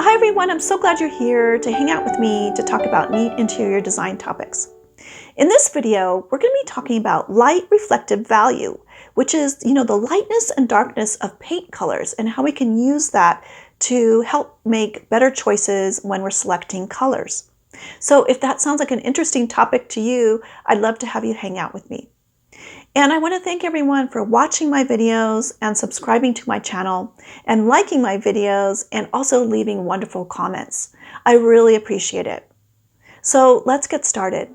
Hi everyone, I'm so glad you're here to hang out with me to talk about neat interior design topics. In this video, we're going to be talking about light reflective value, which is, the lightness and darkness of paint colors and how we can use that to help make better choices when we're selecting colors. So if that sounds like an interesting topic to you, I'd love to have you hang out with me. And I want to thank everyone for watching my videos and subscribing to my channel and liking my videos and also leaving wonderful comments. I really appreciate it. So let's get started.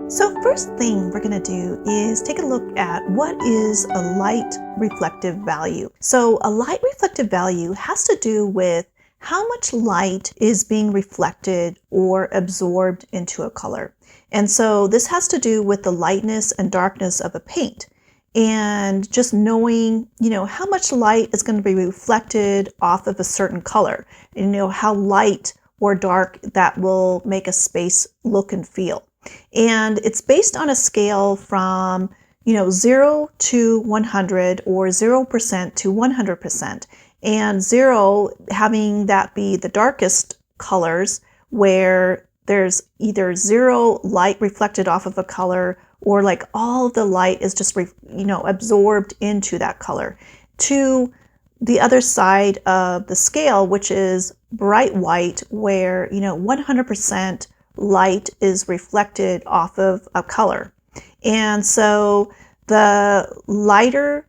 So first thing we're going to do is take a look at what is a light reflective value. So a light reflective value has to do with how much light is being reflected or absorbed into a color. And so this has to do with the lightness and darkness of a paint. And just knowing, how much light is going to be reflected off of a certain color. And how light or dark that will make a space look and feel. And it's based on a scale from 0 to 100 or 0% to 100%. And 0 having that be the darkest colors, where there's either 0 light reflected off of a color or like all of the light is just absorbed into that color, to the other side of the scale, which is bright white, where 100% light is reflected off of a color. And so the lighter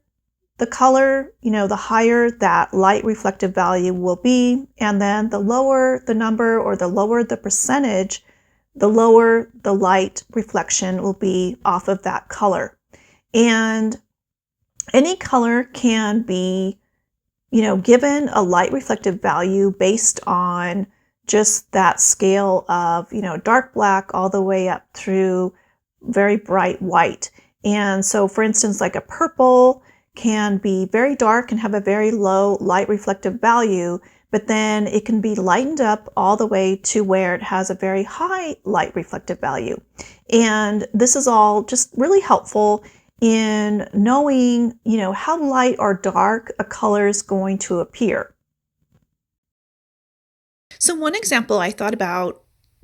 the color, the higher that light reflective value will be, and then the lower the number or the lower the percentage, the lower the light reflection will be off of that color. And any color can be, given a light reflective value based on just that scale of, dark black all the way up through very bright white. And so for instance, like a purple can be very dark and have a very low light reflective value, but then it can be lightened up all the way to where it has a very high light reflective value. And this is all just really helpful in knowing, how light or dark a color is going to appear. So one example I thought about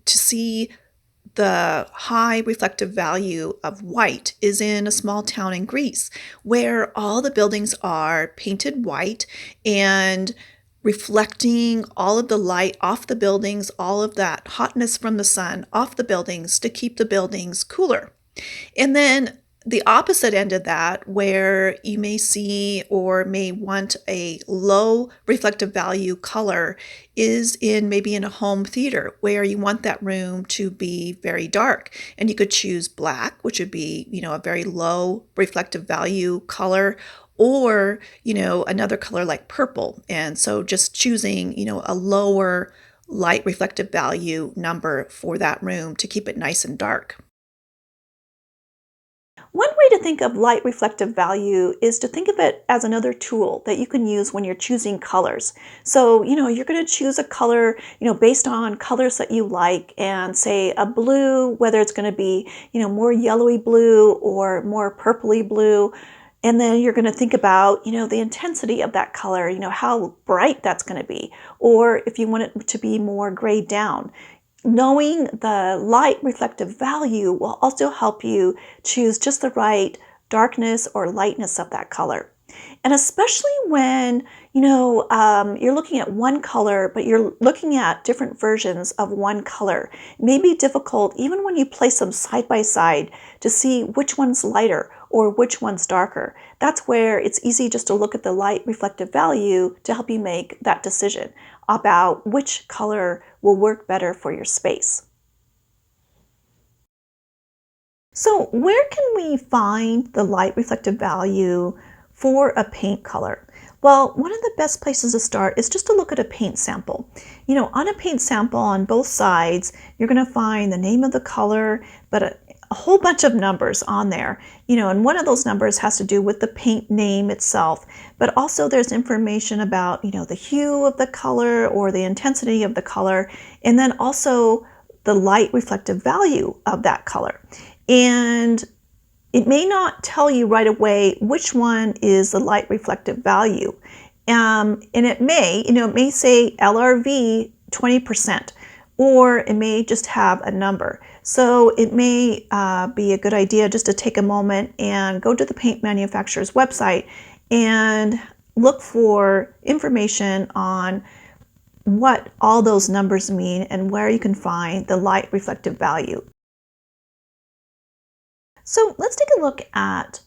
to see the high reflective value of white is in a small town in Greece, where all the buildings are painted white and reflecting all of the light off the buildings, all of that hotness from the sun off the buildings to keep the buildings cooler. And then the opposite end of that, where you may see or may want a low reflective value color, is maybe in a home theater, where you want that room to be very dark. And you could choose black, which would be, a very low reflective value color, or, another color like purple. And so just choosing, a lower light reflective value number for that room to keep it nice and dark. One way to think of light reflective value is to think of it as another tool that you can use when you're choosing colors. So, you're going to choose a color, based on colors that you like, and say a blue, whether it's going to be, more yellowy blue or more purpley blue. And then you're going to think about, the intensity of that color, how bright that's going to be, or if you want it to be more grayed down. Knowing the light reflective value will also help you choose just the right darkness or lightness of that color. And especially when, you're looking at one color, but you're looking at different versions of one color. It may be difficult, even when you place them side by side, to see which one's lighter or which one's darker. That's where it's easy just to look at the light reflective value to help you make that decision about which color will work better for your space. So where can we find the light reflective value for a paint color? Well, one of the best places to start is just to look at a paint sample. On a paint sample on both sides, you're going to find the name of the color, but a whole bunch of numbers on there, and one of those numbers has to do with the paint name itself, but also there's information about, the hue of the color or the intensity of the color, and then also the light reflective value of that color. And it may not tell you right away which one is the light reflective value. And it may, it may say LRV 20%, or it may just have a number. So it may be a good idea just to take a moment and go to the paint manufacturer's website and look for information on what all those numbers mean and where you can find the light reflective value. So let's take a look at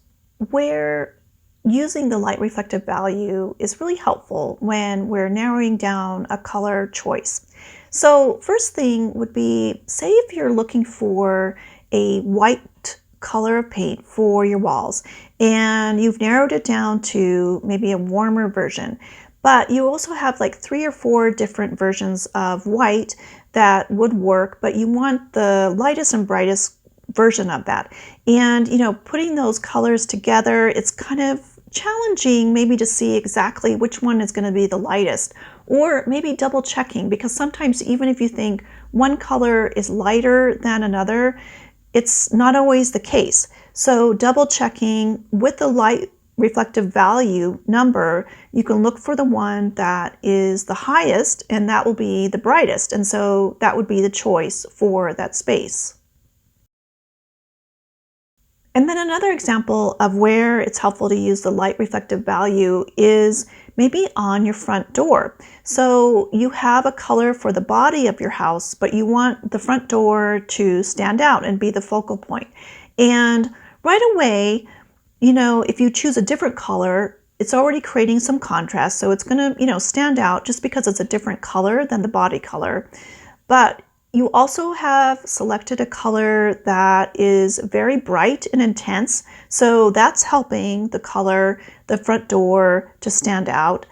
where using the light reflective value is really helpful when we're narrowing down a color choice. So first thing would be, say if you're looking for a white color of paint for your walls and you've narrowed it down to maybe a warmer version, but you also have like 3 or 4 different versions of white that would work, but you want the lightest and brightest version of that. And putting those colors together, it's kind of challenging maybe to see exactly which one is going to be the lightest, or maybe double checking, because sometimes even if you think one color is lighter than another, it's not always the case. So double checking with the light reflective value number, you can look for the one that is the highest, and that will be the brightest, and so that would be the choice for that space. And then another example of where it's helpful to use the light reflective value is maybe on your front door. So you have a color for the body of your house, but you want the front door to stand out and be the focal point. And right away, if you choose a different color, it's already creating some contrast. So it's going to, stand out just because it's a different color than the body color. But you also have selected a color that is very bright and intense, so that's helping the color, the front door, to stand out.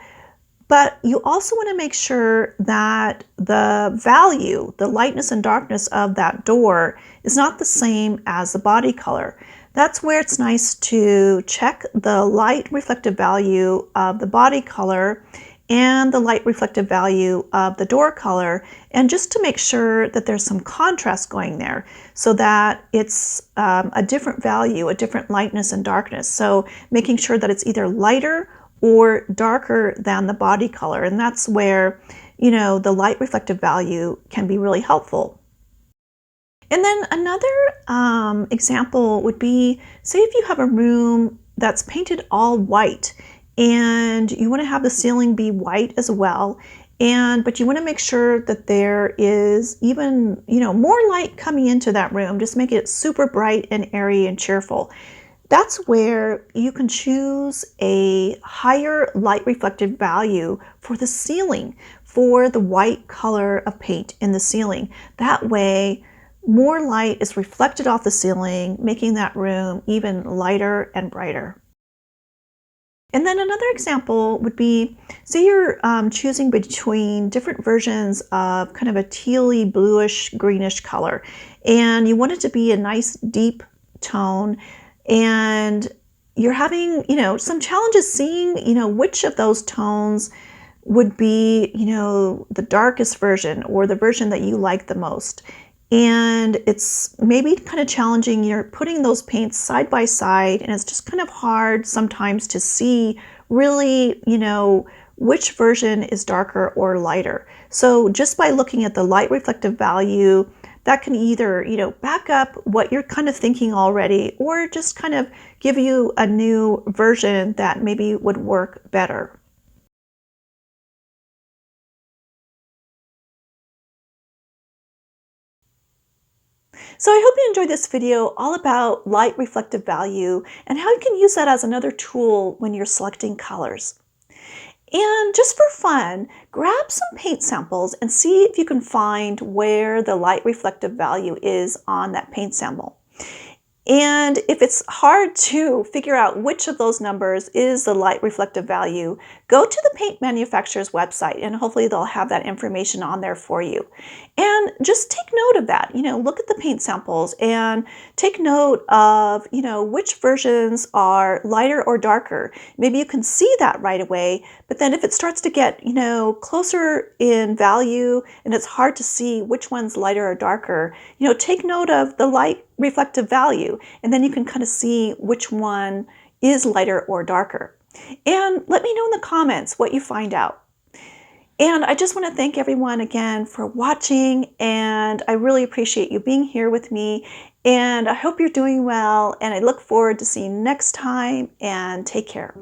But you also want to make sure that the value, the lightness and darkness of that door is not the same as the body color. That's where it's nice to check the light reflective value of the body color and the light reflective value of the door color, and just to make sure that there's some contrast going there so that it's a different value, a different lightness and darkness. So making sure that it's either lighter or darker than the body color, and that's where the light reflective value can be really helpful. And then another example would be, say if you have a room that's painted all white and you want to have the ceiling be white as well, but you want to make sure that there is even more light coming into that room, just make it super bright and airy and cheerful. That's where you can choose a higher light reflective value for the ceiling, for the white color of paint in the ceiling. That way more light is reflected off the ceiling, making that room even lighter and brighter. And then another example would be, say you're choosing between different versions of kind of a tealy, bluish, greenish color, and you want it to be a nice deep tone, and you're having, some challenges seeing, which of those tones would be, the darkest version or the version that you like the most. And it's maybe kind of challenging. You're putting those paints side by side, and it's just kind of hard sometimes to see really, which version is darker or lighter. So just by looking at the light reflective value, that can either, back up what you're kind of thinking already, or just kind of give you a new version that maybe would work better. So I hope you enjoyed this video all about light reflective value and how you can use that as another tool when you're selecting colors. And just for fun, grab some paint samples and see if you can find where the light reflective value is on that paint sample. And if it's hard to figure out which of those numbers is the light reflective value, go to the paint manufacturer's website and hopefully they'll have that information on there for you. And just take note of that. Look at the paint samples and take note of, which versions are lighter or darker. Maybe you can see that right away, but then if it starts to get, closer in value and it's hard to see which one's lighter or darker, take note of the light reflective value, and then you can kind of see which one is lighter or darker. And let me know in the comments what you find out. And I just want to thank everyone again for watching, and I really appreciate you being here with me, and I hope you're doing well, and I look forward to seeing you next time, and take care.